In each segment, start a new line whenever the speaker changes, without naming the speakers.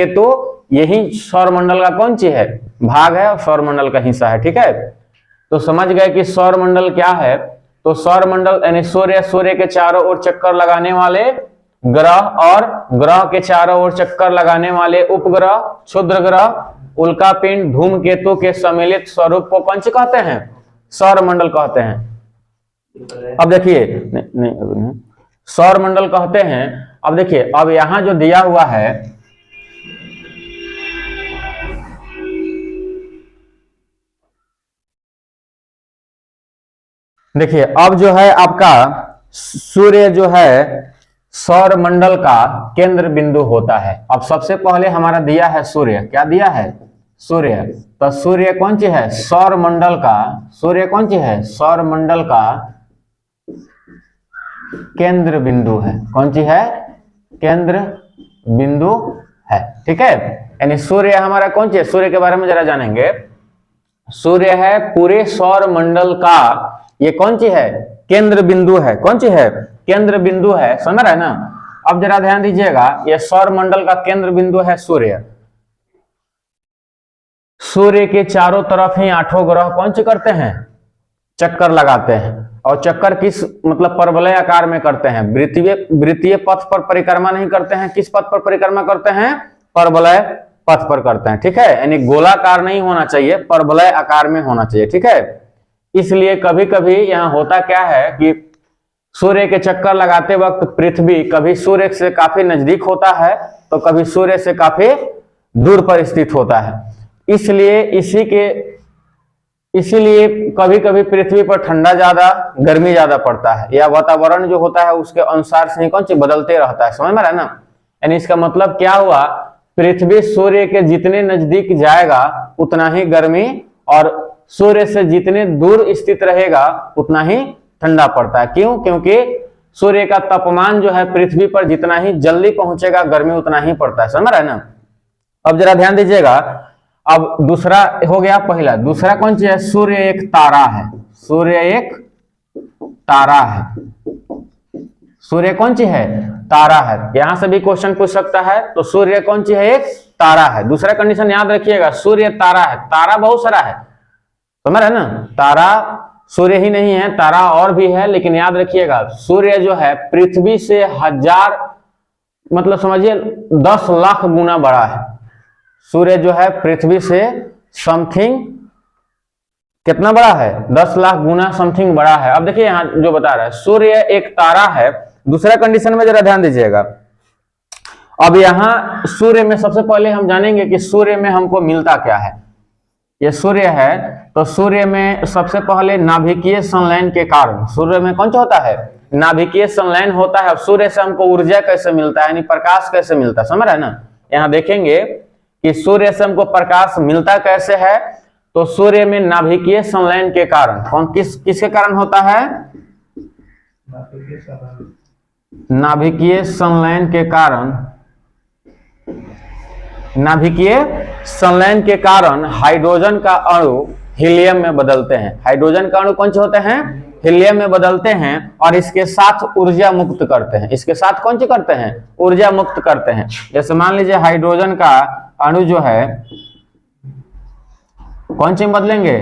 तो यही सौरमंडल का कौन चीज है, भाग है और सौरमंडल का हिस्सा है। ठीक है, तो समझ गए कि सौरमंडल क्या है। तो सौरमंडल यानी सूर्य के चारों ओर चक्कर लगाने वाले ग्रह और ग्रह के चारों ओर चक्कर लगाने वाले उपग्रह, क्षुद्र ग्रह, उल्कापिंड, धूमकेतु के सम्मिलित स्वरूप को कौन सी कहते हैं, सौरमंडल कहते हैं। अब देखिए नहीं, सौरमंडल कहते हैं। अब देखिए, अब यहां जो दिया हुआ है, देखिए अब जो है आपका सूर्य जो है सौर मंडल का केंद्र बिंदु होता है। अब सबसे पहले हमारा दिया है सूर्य, क्या दिया है, सूर्य। तो सूर्य कौन सी है, सौर मंडल का, सूर्य कौन सी है, सौर मंडल का केंद्र बिंदु है। कौन सी है, केंद्र बिंदु है। ठीक है, यानी सूर्य हमारा कौन सी है, सूर्य के बारे में जरा जानेंगे। सूर्य है पूरे सौर मंडल का, ये कौन सी है, केंद्र बिंदु है। कौन सी है, केंद्र बिंदु है, समझ रहा है ना। अब जरा ध्यान दीजिएगा, ये सौर मंडल का केंद्र बिंदु है सूर्य। सूर्य के चारों तरफ ही 8 ग्रह कौन से करते हैं, चक्कर लगाते हैं। और चक्कर किस मतलब परवलय आकार में करते हैं, वृत्तीय पथ पर परिक्रमा नहीं करते हैं। किस पथ पर परिक्रमा करते हैं, परवलय पथ पर करते हैं। ठीक है, यानी गोलाकार नहीं होना चाहिए, परवलय आकार में होना चाहिए। ठीक है, इसलिए कभी कभी यहाँ होता क्या है कि सूर्य के चक्कर लगाते वक्त पृथ्वी कभी सूर्य से काफी नजदीक होता है तो कभी सूर्य से काफी दूर पर स्थित होता है। इसीलिए कभी कभी पृथ्वी पर ठंडा ज्यादा, गर्मी ज्यादा पड़ता है, या वातावरण जो होता है उसके अनुसार से कौन सी बदलते रहता है। समझ में आ रहा है ना। यानी इसका मतलब क्या हुआ, पृथ्वी सूर्य के जितने नजदीक जाएगा उतना ही गर्मी, और सूर्य से जितने दूर स्थित रहेगा उतना ही ठंडा पड़ता है। क्यों, क्योंकि सूर्य का तापमान जो है पृथ्वी पर जितना ही जल्दी पहुंचेगा गर्मी उतना ही पड़ता है। समझ रहा है ना। अब जरा ध्यान दीजिएगा, अब दूसरा हो गया पहला, दूसरा कौन सी है, सूर्य एक तारा है। सूर्य एक तारा है, सूर्य कौन सी है, तारा है। यहां से भी क्वेश्चन पूछ सकता है। तो सूर्य कौन सी है, एक तारा है। दूसरा कंडीशन याद रखिएगा, सूर्य तारा है, तारा बहुत सारा है, समझ रहे ना। तारा सूर्य ही नहीं है, तारा और भी है, लेकिन याद रखिएगा सूर्य जो है पृथ्वी से 1000 मतलब समझिए 10 लाख गुना बड़ा है। सूर्य जो है पृथ्वी से समथिंग कितना बड़ा है, 10 लाख गुना समथिंग बड़ा है। अब देखिए यहां जो बता रहा है, सूर्य एक तारा है। दूसरा कंडीशन में जरा ध्यान दीजिएगा। अब यहां सूर्य में सबसे पहले हम जानेंगे कि सूर्य में हमको मिलता क्या है। ये सूर्य है, तो सूर्य में सबसे पहले नाभिकीय संलयन के कारण, सूर्य में कौन सा होता है, नाभिकीय संलयन होता है। अब सूर्य से हमको ऊर्जा कैसे मिलता है, यानी प्रकाश कैसे मिलता है, समझ रहे हैं ना। यहाँ देखेंगे कि सूर्य से हमको प्रकाश मिलता कैसे है। तो सूर्य में नाभिकीय संलयन के कारण, कौन किसके कारण होता है, नाभिकीय संलयन के कारण, नाभिकीय संलयन के कारण हाइड्रोजन का अणु हीलियम में बदलते हैं। हाइड्रोजन का अणु कौन से होते हैं, हीलियम में बदलते हैं, और इसके साथ ऊर्जा मुक्त करते हैं। इसके साथ कौन सी करते हैं, ऊर्जा मुक्त करते हैं। जैसे मान लीजिए हाइड्रोजन का अणु जो है कौन सी बदलेंगे,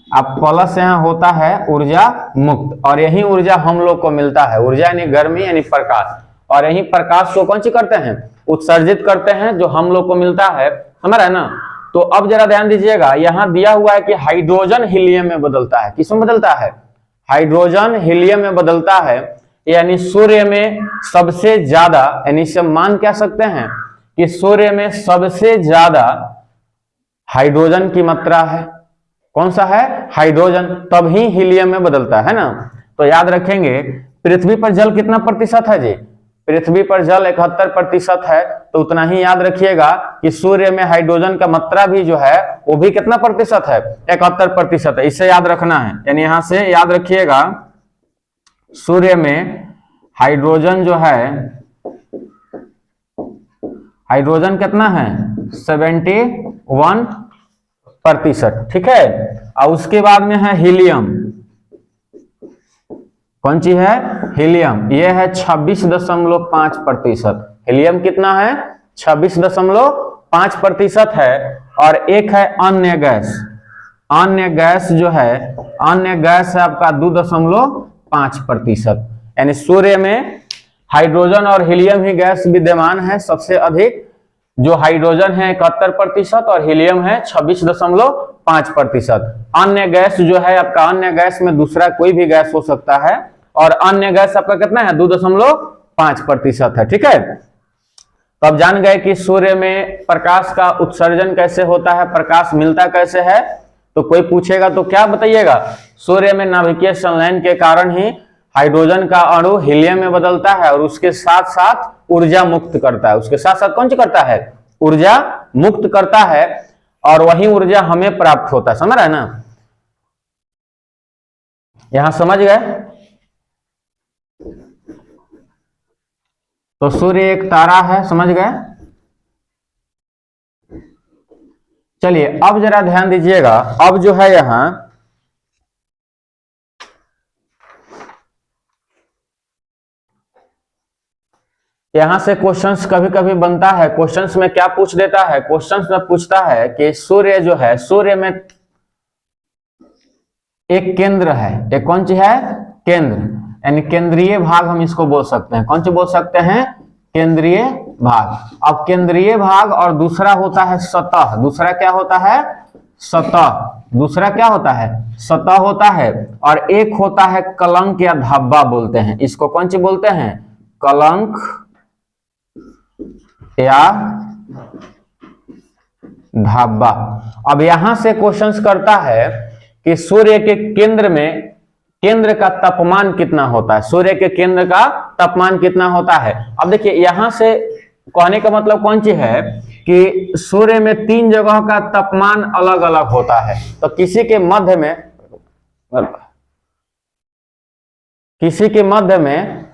अब प्लस यहाँ होता है ऊर्जा मुक्त, और यही ऊर्जा हम लोग को मिलता है। ऊर्जा यानी गर्मी यानी प्रकाश, और यही प्रकाश को कौन सी करते हैं, उत्सर्जित करते हैं, जो हम लोग को मिलता है। समझ रहे हैं ना। तो अब जरा ध्यान दीजिएगा, यहां दिया हुआ है कि हाइड्रोजन हीलियम में बदलता है। किसमें बदलता है, हाइड्रोजन हीलियम में बदलता है। यानी सूर्य में सबसे ज्यादा, यानी इसे मान क्या सकते हैं कि सूर्य में सबसे ज्यादा हाइड्रोजन की मात्रा है। कौन सा है, हाइड्रोजन, तब ही हीलियम में बदलता है ना। तो याद रखेंगे पृथ्वी पर जल कितना प्रतिशत है जी, पृथ्वी पर जल 71% है। तो उतना ही याद रखिएगा कि सूर्य में हाइड्रोजन का मात्रा भी जो है वो भी कितना प्रतिशत है, 71% है। इसे याद रखना है, यानी यहां से याद रखिएगा सूर्य में हाइड्रोजन जो है, हाइड्रोजन कितना है, 71%। ठीक है, और उसके बाद में है हीलियम। कौन सी है, हीलियम, ये है 26.5%। हीलियम कितना है 26.5% है। और एक है अन्य गैस, अन्य गैस जो है, अन्य गैस है आपका 2.5%। यानी सूर्य में हाइड्रोजन और हीलियम ही गैस विद्यमान है सबसे अधिक, जो हाइड्रोजन है 71% और हीलियम है 26.5%। अन्य गैस जो है आपका, अन्य गैस में दूसरा कोई भी गैस हो सकता है, और अन्य गैस आपका कितना है 2.5% है। ठीक है, तो अब जान गए कि सूर्य में प्रकाश का उत्सर्जन कैसे होता है, प्रकाश मिलता कैसे है। तो कोई पूछेगा तो क्या बताइएगा, सूर्य में नाभिकीय संलयन के कारण ही हाइड्रोजन का अणु हीलियम में बदलता है और उसके साथ साथ ऊर्जा मुक्त करता है। उसके साथ साथ कौन सी करता है, ऊर्जा मुक्त करता है, और वही ऊर्जा हमें प्राप्त होता है। समझ रहे हैं ना, यहां समझ गए। तो सूर्य एक तारा है, समझ गए। चलिए अब जरा ध्यान दीजिएगा, अब जो है यहां से क्वेश्चंस कभी कभी बनता है। क्वेश्चंस में क्या पूछ देता है, क्वेश्चंस में पूछता है कि सूर्य जो है, सूर्य में एक केंद्र है, एक कौन सी है, केंद्र, यानी केंद्रीय भाग हम इसको बोल सकते हैं। कौन सी बोल सकते हैं, केंद्रीय भाग। अब केंद्रीय भाग और दूसरा होता है सतह। दूसरा क्या होता है, सतह। दूसरा क्या होता है, सतह होता है। और एक होता है कलंक या धब्बा बोलते हैं इसको। कौन सी बोलते हैं, कलंक या धब्बा। अब यहां से क्वेश्चंस करता है कि सूर्य के केंद्र में, केंद्र का तापमान कितना होता है, सूर्य के केंद्र का तापमान कितना होता है। अब देखिए यहां से कहने का मतलब कौन सी है कि सूर्य में 3 जगह का तापमान अलग अलग होता है। तो किसी के मध्य में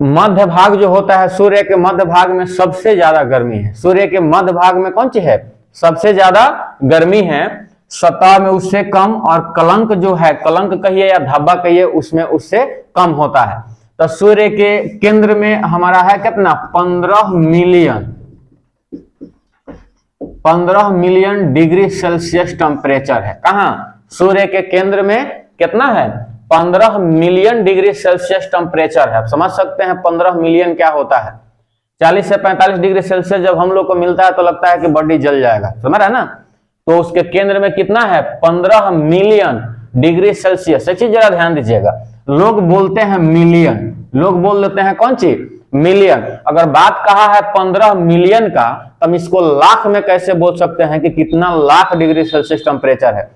मध्य भाग जो होता है, सूर्य के मध्य भाग में सबसे ज्यादा गर्मी है। सूर्य के मध्य भाग में कौन सी है, सबसे ज्यादा गर्मी है, सतह में उससे कम, और कलंक जो है, कलंक कहिए या धब्बा कहिए, उसमें उससे कम होता है। तो सूर्य के केंद्र में हमारा है कितना, 15 मिलियन डिग्री सेल्सियस टेम्परेचर है। कहां, सूर्य के केंद्र में कितना है, 15 मिलियन डिग्री सेल्सियस टेम्परेचर है। आप समझ सकते हैं 15 मिलियन क्या होता है। 40 से 45 डिग्री सेल्सियस जब हम लोग को मिलता है तो लगता है कि बॉडी जल जाएगा, समझ रहे हैं ना। तो उसके केंद्र में कितना है, 15 मिलियन डिग्री सेल्सियस। एक चीज जरा ध्यान दीजिएगा, लोग बोलते हैं मिलियन, लोग बोल देते हैं कौन सी, मिलियन। अगर बात कहा है 15 मिलियन का, हम इसको लाख में कैसे बोल सकते हैं कि कितना लाख डिग्री सेल्सियस टेम्परेचर है।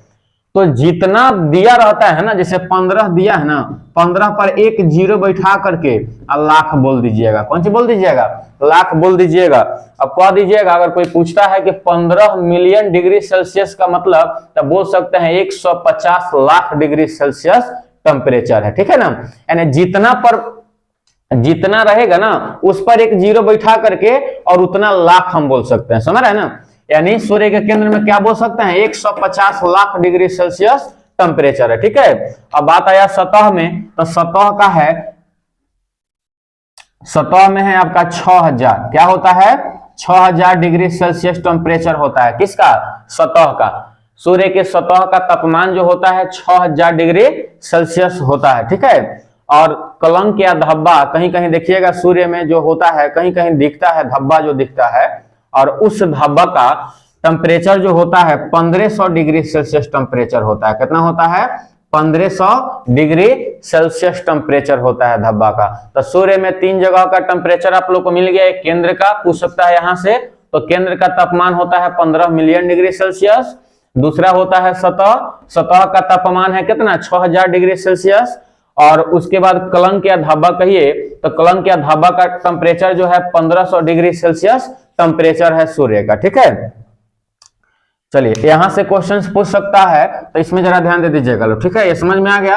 तो जितना दिया रहता है ना, जैसे 15 दिया है ना, 15 पर एक जीरो बैठा करके लाख बोल दीजिएगा। कौन सी बोल दीजिएगा, लाख बोल दीजिएगा। अब कह दीजिएगा, अगर कोई पूछता है कि 15 मिलियन डिग्री सेल्सियस का मतलब, तो बोल सकते हैं 150 लाख डिग्री सेल्सियस टेम्परेचर है। ठीक है ना, यानी जितना रहेगा ना उस पर एक जीरो बैठा करके और उतना लाख हम बोल सकते हैं, समझ रहे हैं ना। यानी सूर्य के केंद्र में क्या बोल सकते हैं, 150 लाख डिग्री सेल्सियस टेम्परेचर है। ठीक है, अब बात आया सतह में, तो सतह का है, सतह में है आपका 6000, क्या होता है, 6000 डिग्री सेल्सियस टेम्परेचर होता है। किसका, सतह का। सूर्य के सतह का तापमान जो होता है 6000 डिग्री सेल्सियस होता है। ठीक है, और कलंक या धब्बा, कहीं कहीं देखिएगा सूर्य में जो होता है, कहीं कहीं दिखता है धब्बा जो दिखता है, और उस धब्बा का टेम्परेचर जो होता है 1500 डिग्री सेल्सियस टेम्परेचर होता है। कितना होता है, 1500 डिग्री सेल्सियस टेम्परेचर होता है धब्बा का। तो सूर्य में 3 जगह का टेम्परेचर आप लोग को मिल गया। एक केंद्र का पूछ सकता है यहां से, तो केंद्र का तापमान होता है 15 मिलियन डिग्री सेल्सियस। दूसरा होता है सतह, सतह का तापमान है कितना, 6000 डिग्री सेल्सियस। और उसके बाद कलंक या धब्बा कहिए, तो कलंक या धब्बा का टेम्परेचर जो है 1500 डिग्री सेल्सियस टेम्परेचर है सूर्य का। ठीक है, चलिए यहां से क्वेश्चंस पूछ सकता है, तो इसमें जरा ध्यान दे दीजिएगा लोग। ठीक है, ये समझ में आ गया।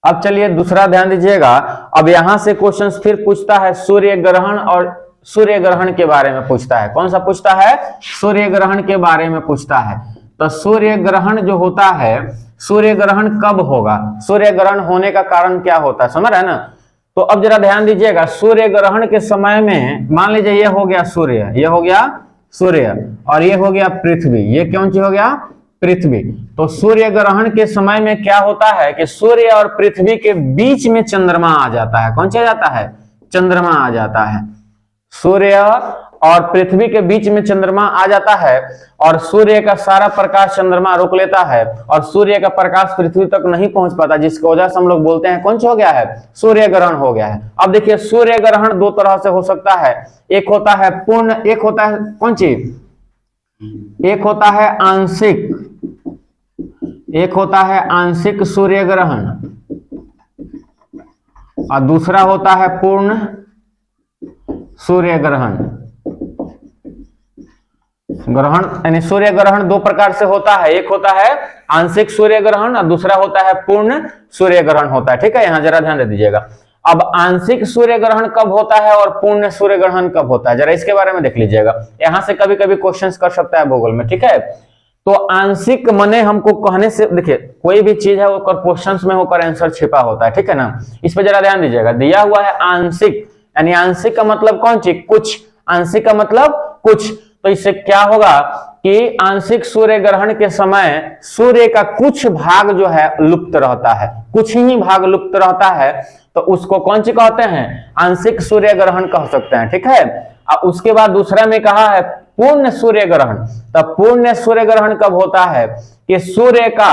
अब चलिए दूसरा ध्यान दीजिएगा। अब यहां से क्वेश्चंस फिर पूछता है सूर्य ग्रहण, और सूर्य ग्रहण के बारे में पूछता है। कौन सा पूछता है, सूर्य ग्रहण के बारे में पूछता है। तो सूर्य ग्रहण जो होता है, सूर्य ग्रहण कब होगा, सूर्य ग्रहण होने का कारण क्या होता है, समझ रहे हैं ना। तो अब जरा ध्यान दीजिएगा, सूर्य ग्रहण के समय में मान लीजिए ये हो गया सूर्य, ये हो गया सूर्य और ये हो गया पृथ्वी, ये कौन सी हो गया, पृथ्वी। तो सूर्य ग्रहण के समय में क्या होता है कि सूर्य और पृथ्वी के बीच में चंद्रमा आ जाता है। कौन सा आ जाता है, चंद्रमा आ जाता है। सूर्य और पृथ्वी के बीच में चंद्रमा आ जाता है और सूर्य का सारा प्रकाश चंद्रमा रोक लेता है और सूर्य का प्रकाश पृथ्वी तक नहीं पहुंच पाता, जिसकी वजह से हम लोग बोलते हैं कौन सा हो गया है, सूर्य ग्रहण हो गया है। अब देखिए सूर्य ग्रहण दो तरह से हो सकता है, एक होता है पूर्ण, एक होता है कौन चीज, एक होता है आंशिक, एक होता है आंशिक सूर्य ग्रहण और दूसरा होता है पूर्ण सूर्य ग्रहण। ग्रहण यानी सूर्य ग्रहण दो प्रकार से होता है, एक होता है आंशिक सूर्य ग्रहण और दूसरा होता है पूर्ण सूर्य ग्रहण होता है। ठीक है, यहां जरा ध्यान दे दीजिएगा। अब आंशिक सूर्य ग्रहण कब होता है और पूर्ण सूर्य ग्रहण कब होता है, जरा इसके बारे में देख लीजिएगा। यहां से कभी कभी क्वेश्चंस कर सकता है भूगोल में। ठीक है, तो आंशिक मने हमको कहने से, देखिए कोई भी चीज है वो क्वेश्चंस में होकर आंसर छिपा होता है। ठीक है ना, इस पर जरा ध्यान दीजिएगा। दिया हुआ है आंशिक, यानी आंशिक का मतलब कौन चीज, कुछ, आंशिक का मतलब कुछ। तो इससे क्या होगा कि आंशिक सूर्य ग्रहण के समय सूर्य का कुछ भाग जो है लुप्त रहता है, कुछ ही भाग लुप्त रहता है, तो उसको कौन सी कहते हैं, आंशिक सूर्य ग्रहण कह सकते हैं। ठीक है, और उसके बाद दूसरा में कहा है पूर्ण सूर्य ग्रहण। तब पूर्ण सूर्य ग्रहण कब होता है कि सूर्य का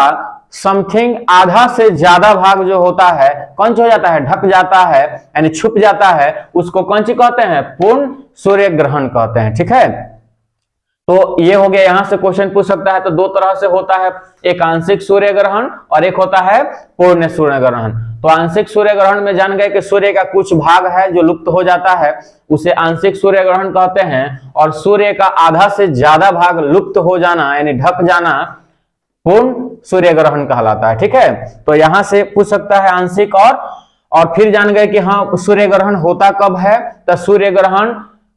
समथिंग आधा से ज्यादा भाग जो होता है कौन सा हो जाता है, ढक जाता है, यानी छुप जाता है, उसको कौन सी कहते हैं, पूर्ण सूर्य ग्रहण कहते हैं। ठीक है, तो ये हो गया, यहां से क्वेश्चन पूछ सकता है। तो दो तरह से होता है, एक आंशिक सूर्य ग्रहण और एक होता है पूर्ण सूर्य ग्रहण। तो आंशिक सूर्य ग्रहण में जान गए कि सूर्य का कुछ भाग है जो लुप्त हो जाता है, उसे आंशिक सूर्य ग्रहण कहते हैं, और सूर्य का आधा से ज्यादा भाग लुप्त हो जाना यानी ढक जाना पूर्ण सूर्य ग्रहण कहलाता है। ठीक है, तो यहां से पूछ सकता है आंशिक और फिर जान गए कि हाँ सूर्य ग्रहण होता कब है। तो सूर्य ग्रहण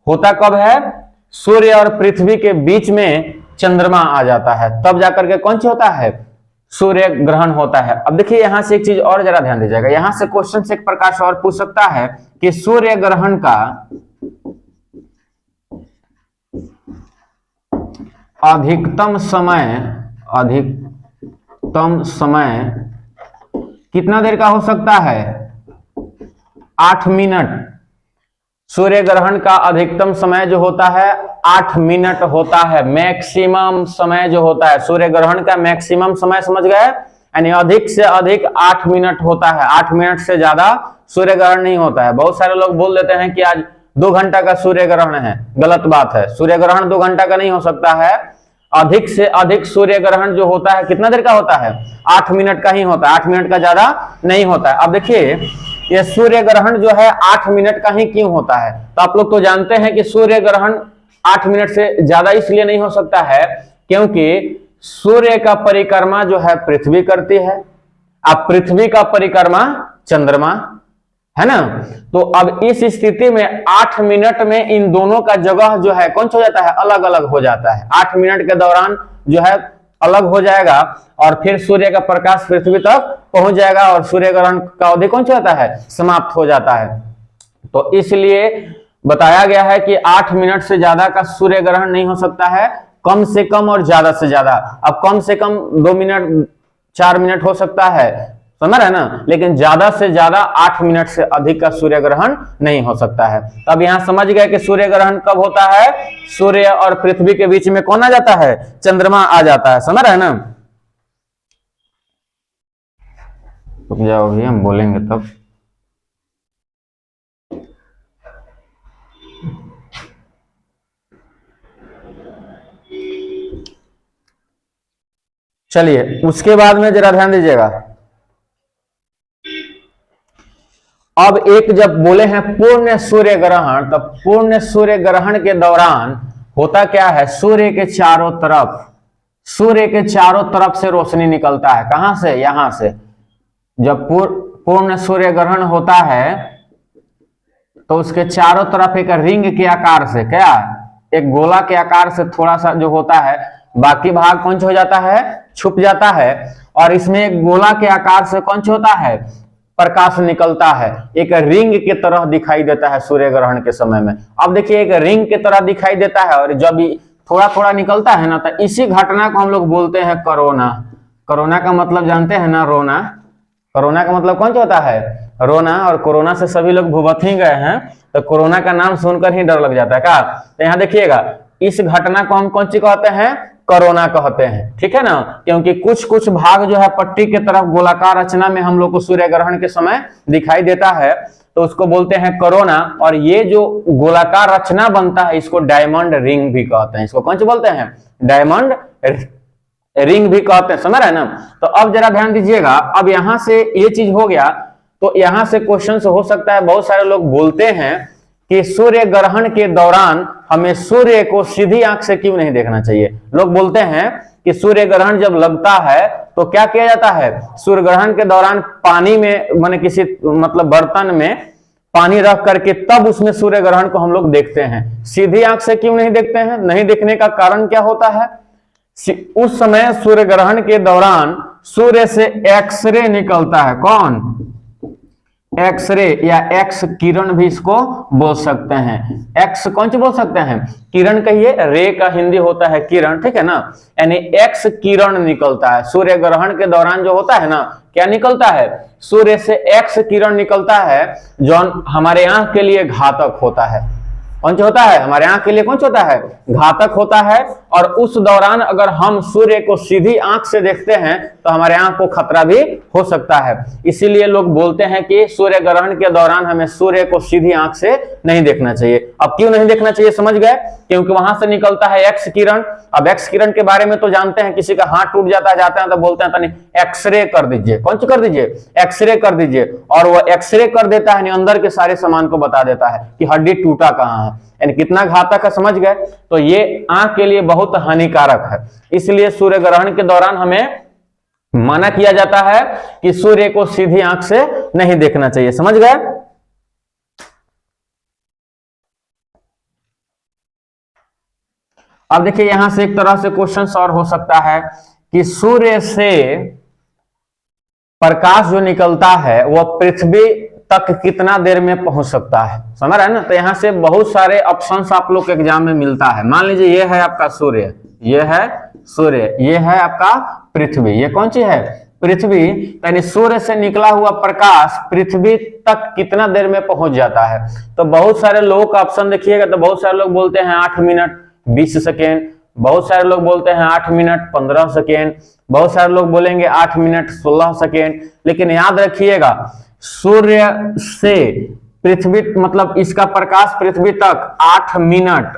होता कब है, सूर्य और पृथ्वी के बीच में चंद्रमा आ जाता है, तब जाकर के कौन सा होता है, सूर्य ग्रहण होता है। अब देखिए यहां से एक चीज और जरा ध्यान दीजिएगा, यहां से क्वेश्चन से एक प्रकार से और पूछ सकता है कि सूर्य ग्रहण का अधिकतम समय कितना देर का हो सकता है, 8 मिनट। सूर्य ग्रहण का अधिकतम समय जो होता है 8 मिनट होता है, मैक्सिमम समय जो होता है सूर्य ग्रहण का, मैक्सिमम समय समझ गए, यानी अधिक से अधिक 8 मिनट होता है। 8 मिनट से ज्यादा सूर्य ग्रहण नहीं होता है। बहुत सारे लोग बोल देते हैं कि आज 2 घंटा का सूर्य ग्रहण है, गलत बात है। सूर्य ग्रहण 2 घंटा का नहीं हो सकता है, अधिक से अधिक सूर्य ग्रहण जो होता है कितना देर का होता है, 8 मिनट का ही होता है, 8 मिनट का ज्यादा नहीं होता है। अब देखिए ये सूर्य ग्रहण जो है 8 मिनट का ही क्यों होता है, तो आप लोग तो जानते हैं कि सूर्य ग्रहण 8 मिनट से ज्यादा इसलिए नहीं हो सकता है क्योंकि सूर्य का परिक्रमा जो है पृथ्वी करती है, अब पृथ्वी का परिक्रमा चंद्रमा, है ना। तो अब इस स्थिति में 8 मिनट में इन दोनों का जगह जो है कौन सा हो जाता है, अलग अलग हो जाता है। 8 मिनट के दौरान जो है अलग हो जाएगा और फिर सूर्य का प्रकाश पृथ्वी तक पहुंच जाएगा और सूर्य ग्रहण का अवधि कौन सा होता है, समाप्त हो जाता है। तो इसलिए बताया गया है कि 8 मिनट से ज्यादा का सूर्य ग्रहण नहीं हो सकता है, कम से कम और ज्यादा से ज्यादा। अब कम से कम 2 मिनट 4 मिनट हो सकता है, समझ रहे ना, लेकिन ज्यादा से ज्यादा 8 मिनट से अधिक का सूर्य ग्रहण नहीं हो सकता है। तब यहां समझ गए कि सूर्य ग्रहण कब होता है, सूर्य और पृथ्वी के बीच में कौन आ जाता है, चंद्रमा आ जाता है, समझ रहे ना। रुक जाओ अभी हम बोलेंगे तब। चलिए उसके बाद में जरा ध्यान दीजिएगा। अब एक जब बोले हैं पूर्ण सूर्य ग्रहण, तब पूर्ण सूर्य ग्रहण के दौरान होता क्या है, सूर्य के चारों तरफ से रोशनी निकलता है। कहां से, यहां से। जब पूर्ण सूर्य ग्रहण होता है तो उसके चारों तरफ एक रिंग के आकार से, क्या एक गोला के आकार से थोड़ा सा जो होता है बाकी भाग कौन सा हो जाता है, छुप जाता है। और इसमें एक गोला के आकार से कौन सा होता है, प्रकाश निकलता है, एक रिंग की तरह दिखाई देता है सूर्य ग्रहण के समय में। अब देखिए एक रिंग की तरह दिखाई देता है और जब थोड़ा थोड़ा निकलता है ना, तो इसी घटना को हम लोग बोलते हैं कोरोना। कोरोना का मतलब जानते हैं ना, रोना। कोरोना का मतलब कौन सा होता है, रोना। और कोरोना से सभी लोग भुगत ही गए हैं, तो कोरोना का नाम सुनकर ही डर लग जाता है क्या। तो यहाँ देखिएगा, इस घटना को हम कौन सी कहते हैं, कोरोना कहते हैं, ठीक है ना। क्योंकि कुछ कुछ भाग जो है पट्टी के तरफ गोलाकार रचना में हम लोग को सूर्य ग्रहण के समय दिखाई देता है, तो उसको बोलते हैं कोरोना। और ये जो गोलाकार रचना बनता है इसको डायमंड रिंग भी कहते हैं। इसको कौन सा बोलते हैं, डायमंड रिंग भी कहते हैं, समझ रहे हैं ना। तो अब जरा ध्यान दीजिएगा, अब यहां से ये चीज हो गया, तो यहां से क्वेश्चन हो सकता है, बहुत सारे लोग बोलते हैं कि सूर्य ग्रहण के दौरान हमें सूर्य को सीधी आंख से क्यों नहीं देखना चाहिए। लोग बोलते हैं कि सूर्य ग्रहण जब लगता है तो क्या किया जाता है, सूर्य ग्रहण के दौरान पानी में माने किसी मतलब बर्तन में पानी रख करके तब उसमें सूर्य ग्रहण को हम लोग देखते हैं, सीधी आंख से क्यों नहीं देखते हैं। नहीं देखने का कारण क्या होता है, उस समय सूर्य ग्रहण के दौरान सूर्य से एक्सरे निकलता है। कौन, एक्सरे या एक्स किरण भी इसको बोल सकते हैं। एक्स कौन सी बोल सकते हैं, किरण कहिए, रे का हिंदी होता है किरण, ठीक है ना। यानी एक्स किरण निकलता है सूर्य ग्रहण के दौरान, जो होता है ना, क्या निकलता है, सूर्य से एक्स किरण निकलता है, जो हमारे आंख के लिए घातक होता है। कौन सा होता है, हमारे आंख के लिए कौन सा होता है, घातक होता है। और उस दौरान अगर हम सूर्य को सीधी आंख से देखते हैं तो हमारे आंख को खतरा भी हो सकता है। इसीलिए लोग बोलते हैं कि सूर्य ग्रहण के दौरान हमें सूर्य को सीधी आंख से नहीं देखना चाहिए। अब क्यों नहीं देखना चाहिए समझ गए, क्योंकि वहां से निकलता है एक्स किरण। अब एक्स किरण के बारे में तो जानते हैं, किसी का हाथ टूट जाता है, जाते हैं तो बोलते हैं तनी एक्सरे कर दीजिए। कौन सा कर दीजिए, एक्सरे कर दीजिए। और वो एक्सरे कर देता है, अंदर के सारे सामान को बता देता है कि हड्डी टूटा कहाँ है, यानी कितना घातक है, समझ गए। तो ये आंख के लिए बहुत हानिकारक है, इसलिए सूर्य ग्रहण के दौरान हमें मना किया जाता है कि सूर्य को सीधी आंख से नहीं देखना चाहिए, समझ गए। अब देखिए यहां से एक तरह से क्वेश्चन और हो सकता है कि सूर्य से प्रकाश जो निकलता है वह पृथ्वी तक कितना देर में पहुंच सकता है, समझ रहे हैं ना। तो यहाँ से बहुत सारे ऑप्शंस आप लोग के एग्जाम में मिलता है। मान लीजिए ये है आपका सूर्य, ये है सूर्य, ये है आपका पृथ्वी, ये कौन सी है, पृथ्वी। यानी सूर्य से निकला हुआ प्रकाश पृथ्वी तक कितना देर में पहुंच जाता है। तो बहुत सारे लोगों का ऑप्शन देखिएगा, तो बहुत सारे लोग बोलते हैं 8 मिनट 20 सेकेंड, बहुत सारे लोग बोलते हैं 8 मिनट 15 सेकेंड, बहुत सारे लोग बोलेंगे 8 मिनट 16 सेकेंड। लेकिन याद रखिएगा, सूर्य से पृथ्वी मतलब इसका प्रकाश पृथ्वी तक 8 मिनट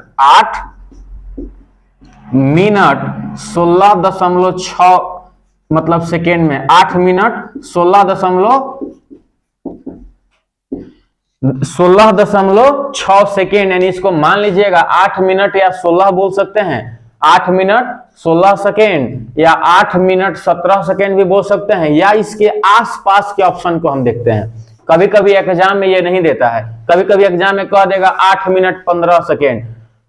16.6 मतलब सेकेंड में, 8 मिनट 16.6 सेकेंड। यानी इसको मान लीजिएगा 8 मिनट या 16 बोल सकते हैं, 8 मिनट 16 सेकेंड या 8 मिनट 17 सेकेंड भी बोल सकते हैं, या इसके आसपास के ऑप्शन को हम देखते हैं। कभी कभी एग्जाम में ये नहीं देता है, कभी कभी एग्जाम में कह देगा 8 मिनट 15 सेकेंड,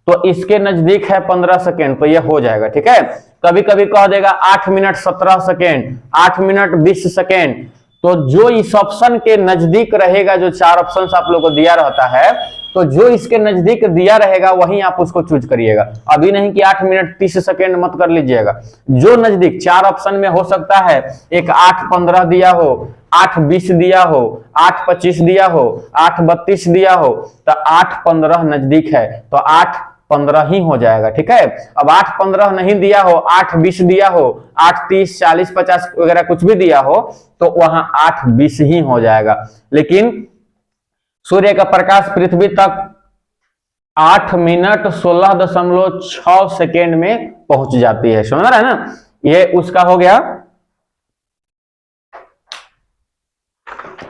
तो इसके नजदीक है 15 सेकेंड, तो ये हो जाएगा, ठीक है। कभी कभी कह देगा 8 मिनट 17 सेकेंड, 8 मिनट 20 सेकेंड। तो जो इस ऑप्शन के नजदीक रहेगा, जो 4 ऑप्शन आप लोगों को दिया रहता है, तो जो इसके नजदीक दिया रहेगा वहीं आप उसको चूज करिएगा। अभी नहीं कि 8 मिनट 30 सेकेंड मत कर लीजिएगा, जो नजदीक 4 ऑप्शन में हो सकता है, एक 8:15 दिया हो, 8:20 दिया हो, 8:25 दिया हो, 8:32 दिया हो, तो 8:15 नजदीक है, तो 8:15 ही हो जाएगा, ठीक है। अब 8:15 नहीं दिया हो, 8:20 दिया हो, 8:30 40 50 वगैरह कुछ भी दिया हो, तो वहां 8:20 ही हो जाएगा। लेकिन सूर्य का प्रकाश पृथ्वी तक 8 मिनट 16.6 सेकेंड में पहुंच जाती है, समझ रहा है ना। ये उसका हो गया।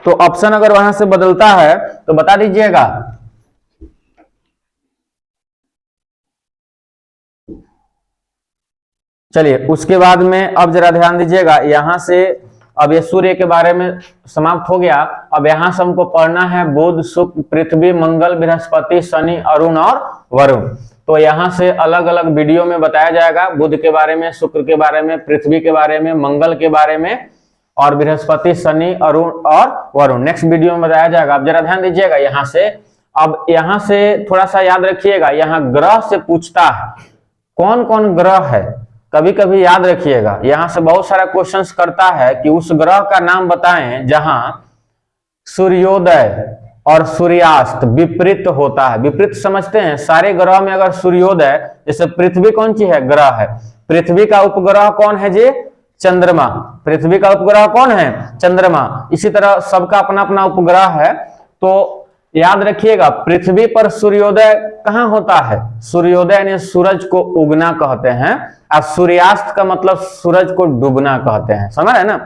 तो ऑप्शन अगर वहां से बदलता है तो बता दीजिएगा। चलिए उसके बाद में अब जरा ध्यान दीजिएगा, यहां से अब ये सूर्य के बारे में समाप्त हो गया। अब यहां से हमको पढ़ना है बुध शुक्र पृथ्वी मंगल बृहस्पति शनि अरुण और वरुण। तो यहाँ से अलग अलग वीडियो में बताया जाएगा, बुध के बारे में, शुक्र के बारे में, पृथ्वी के बारे में, मंगल के बारे में, और बृहस्पति, शनि, अरुण और वरुण नेक्स्ट वीडियो में बताया जाएगा। आप जरा ध्यान दीजिएगा यहाँ से। अब यहाँ से थोड़ा सा याद रखिएगा, यहाँ ग्रह से पूछता है कौन कौन ग्रह है, कभी कभी याद रखिएगा। यहाँ से बहुत सारा क्वेश्चंस करता है कि उस ग्रह का नाम बताएं जहां सूर्योदय और सूर्यास्त विपरीत होता है। विपरीत समझते हैं, सारे ग्रह में अगर सूर्योदय, जैसे पृथ्वी कौन सी है, ग्रह है, पृथ्वी का उपग्रह कौन है जी, चंद्रमा। पृथ्वी का उपग्रह कौन है, चंद्रमा। इसी तरह सबका अपना अपना उपग्रह है। तो याद रखिएगा, पृथ्वी पर सूर्योदय कहां होता है, सूर्योदय यानी सूरज को उगना कहते हैं, और सूर्यास्त का मतलब सूरज को डूबना कहते हैं, समझ रहे ना।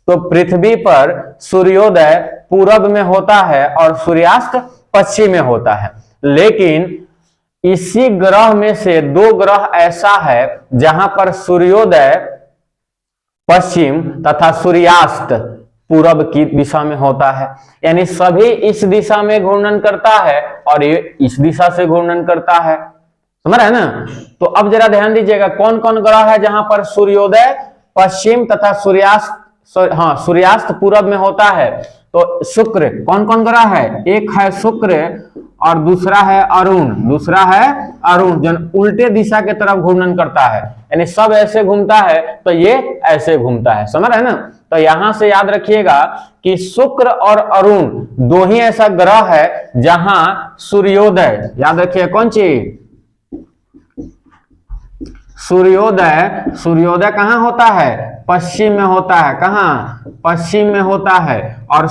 तो पृथ्वी पर सूर्योदय पूरब में होता है और सूर्यास्त पश्चिम में होता है। लेकिन इसी ग्रह में से दो ग्रह ऐसा है जहां पर सूर्योदय पश्चिम तथा सूर्यास्त पूरब की दिशा में होता है। यानी सभी इस दिशा में घूर्णन करता है और ये इस दिशा से घूर्णन करता है, समझ रहे हैं ना। तो अब जरा ध्यान दीजिएगा, कौन कौन ग्रह है जहां पर सूर्योदय पश्चिम तथा सूर्यास्त पूरब में होता है। तो शुक्र, कौन कौन ग्रह है, एक है शुक्र और दूसरा है अरुण, जो उल्टे दिशा के तरफ घूर्णन करता है, यानी सब ऐसे घूमता है तो ये ऐसे घूमता है, समझ रहे हैं ना। तो यहां से याद रखिएगा कि शुक्र और अरुण दो ही ऐसा ग्रह है जहां सूर्योदय, याद रखिए कौन चीज, सूर्योदय कहां होता है, पश्चिम में होता है, कहां, पश्चिम में होता है। और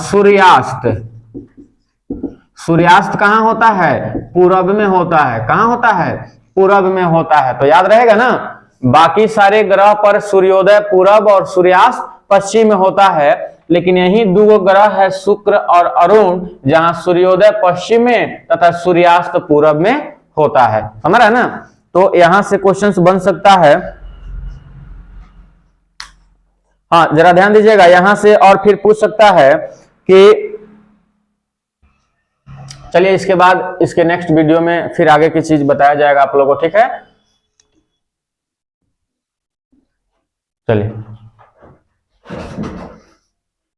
सूर्यास्त कहां होता है, पूरब में होता है, कहां होता है, पूरब में होता है। तो याद रहेगा ना, बाकी सारे ग्रह पर सूर्योदय पूरब और सूर्यास्त पश्चिम में होता है, लेकिन यही दो ग्रह है शुक्र और अरुण जहां सूर्योदय पश्चिम में तथा सूर्यास्त पूरब में होता है, समझ रहा है ना। तो यहां से क्वेश्चंस बन सकता है। हाँ जरा ध्यान दीजिएगा, यहां से और फिर पूछ सकता है कि, चलिए इसके बाद इसके नेक्स्ट वीडियो में फिर आगे की चीज बताया जाएगा आप लोगों को, ठीक है। चलिए।